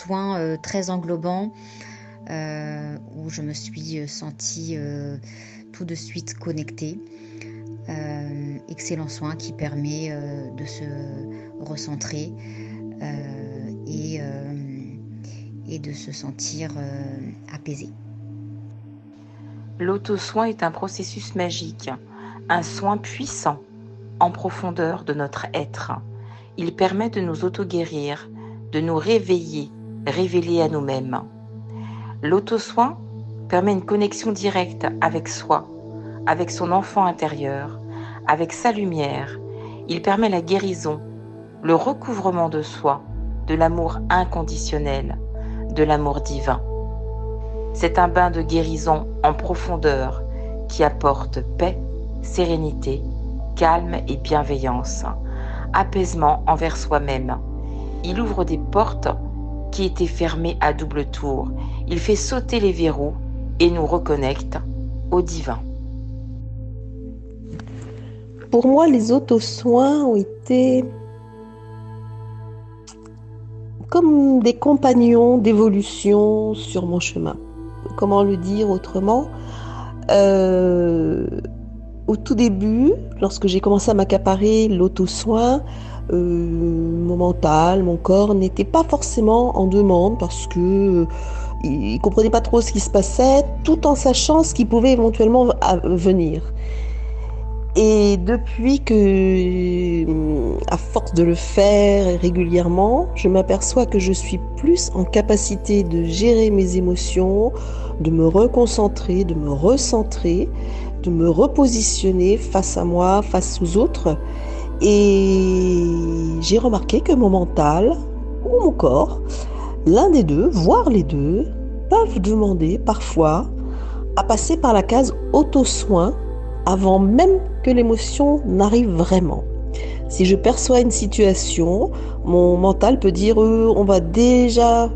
soin très englobant où je me suis sentie tout de suite connectée. Excellent soin qui permet de se recentrer et de se sentir apaisé. L'auto-soin est un processus magique, un soin puissant, en profondeur de notre être. Il permet de nous auto-guérir, de nous réveiller, révéler à nous-mêmes. L'auto-soin permet une connexion directe avec soi, avec son enfant intérieur, avec sa lumière. Il permet la guérison, le recouvrement de soi, de l'amour inconditionnel, de l'amour divin. C'est un bain de guérison en profondeur qui apporte paix, sérénité, calme et bienveillance, apaisement envers soi-même. Il ouvre des portes qui étaient fermées à double tour. Il fait sauter les verrous et nous reconnecte au divin. Pour moi, les auto-soins ont été comme des compagnons d'évolution sur mon chemin. Comment le dire autrement ? Au tout début, lorsque j'ai commencé à m'accaparer l'auto-soin, mon mental, mon corps n'était pas forcément en demande parce que il comprenait pas trop ce qui se passait, tout en sachant ce qui pouvait éventuellement venir. Et depuis que, à force de le faire régulièrement, je m'aperçois que je suis plus en capacité de gérer mes émotions, de me reconcentrer, de me recentrer, de me repositionner face à moi, face aux autres. Et j'ai remarqué que mon mental ou mon corps, l'un des deux, voire les deux, peuvent demander parfois à passer par la case auto-soin avant même que l'émotion n'arrive vraiment. Si je perçois une situation, mon mental peut dire on va déjà,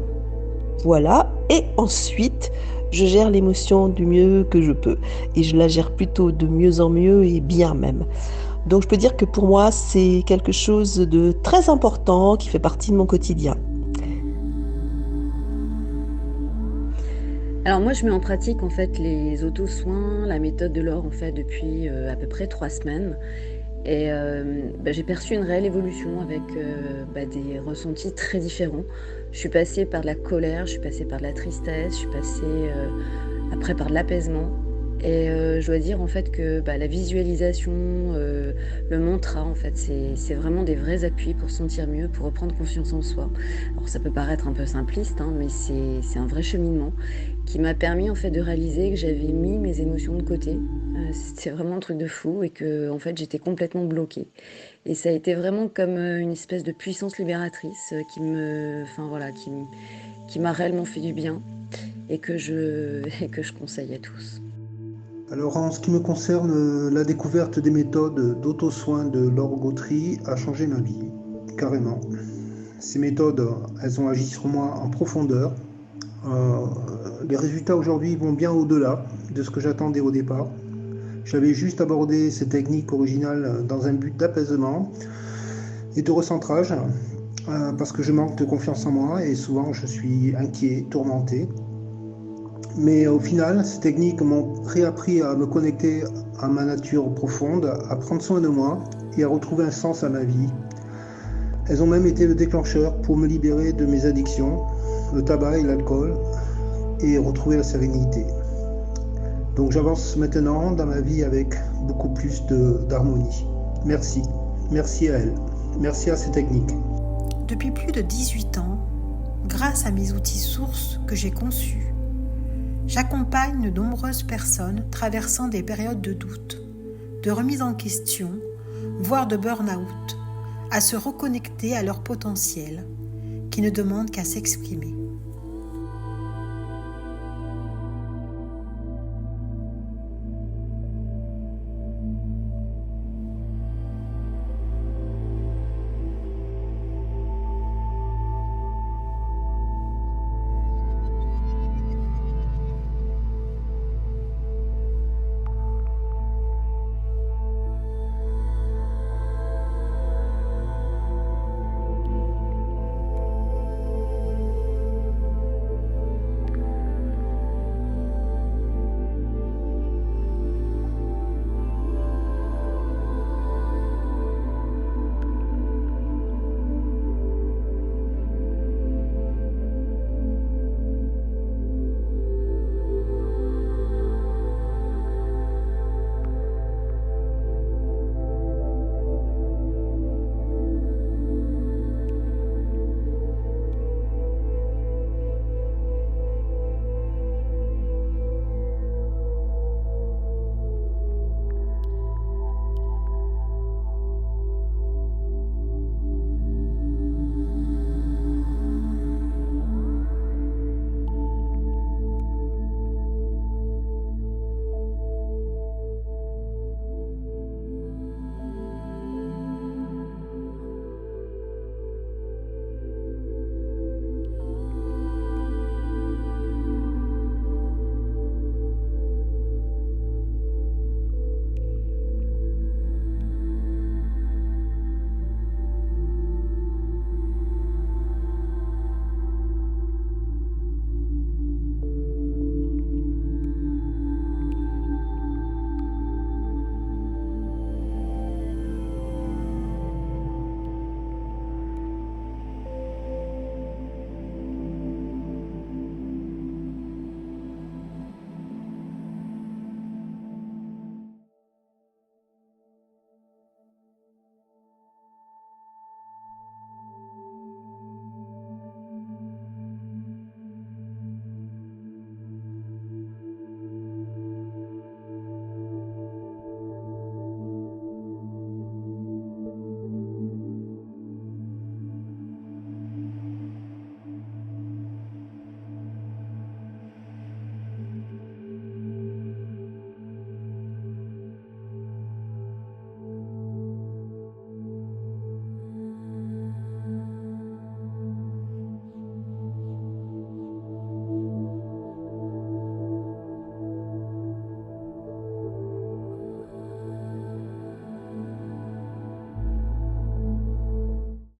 voilà, et ensuite je gère l'émotion du mieux que je peux. Et je la gère plutôt de mieux en mieux et bien même. Donc je peux dire que pour moi c'est quelque chose de très important qui fait partie de mon quotidien. Alors moi je mets en pratique en fait les auto-soins, la méthode de l'or en fait depuis à peu près 3 semaines et j'ai perçu une réelle évolution avec des ressentis très différents. Je suis passée par de la colère, je suis passée par de la tristesse, je suis passée après par de l'apaisement et je dois dire en fait que la visualisation, le mantra en fait c'est vraiment des vrais appuis pour se sentir mieux, pour reprendre confiance en soi. Alors ça peut paraître un peu simpliste mais c'est un vrai cheminement qui m'a permis en fait de réaliser que j'avais mis mes émotions de côté. C'était vraiment un truc de fou et que en fait j'étais complètement bloquée. Et ça a été vraiment comme une espèce de puissance libératrice qui m'a réellement fait du bien et que je conseille à tous. Alors en ce qui me concerne, la découverte des méthodes d'auto-soin de Laure Gautry a changé ma vie, carrément. Ces méthodes, elles ont agi sur moi en profondeur. Les résultats aujourd'hui vont bien au-delà de ce que j'attendais au départ. J'avais juste abordé ces techniques originales dans un but d'apaisement et de recentrage, parce que je manque de confiance en moi et souvent je suis inquiet, tourmenté. Mais au final, ces techniques m'ont réappris à me connecter à ma nature profonde, à prendre soin de moi et à retrouver un sens à ma vie. Elles ont même été le déclencheur pour me libérer de mes addictions, le tabac et l'alcool, et retrouver la sérénité. Donc j'avance maintenant dans ma vie avec beaucoup plus d'harmonie. Merci. Merci à elle. Merci à ces techniques. Depuis plus de 18 ans, grâce à mes outils sources que j'ai conçus, j'accompagne de nombreuses personnes traversant des périodes de doute, de remise en question, voire de burn-out, à se reconnecter à leur potentiel, qui ne demande qu'à s'exprimer.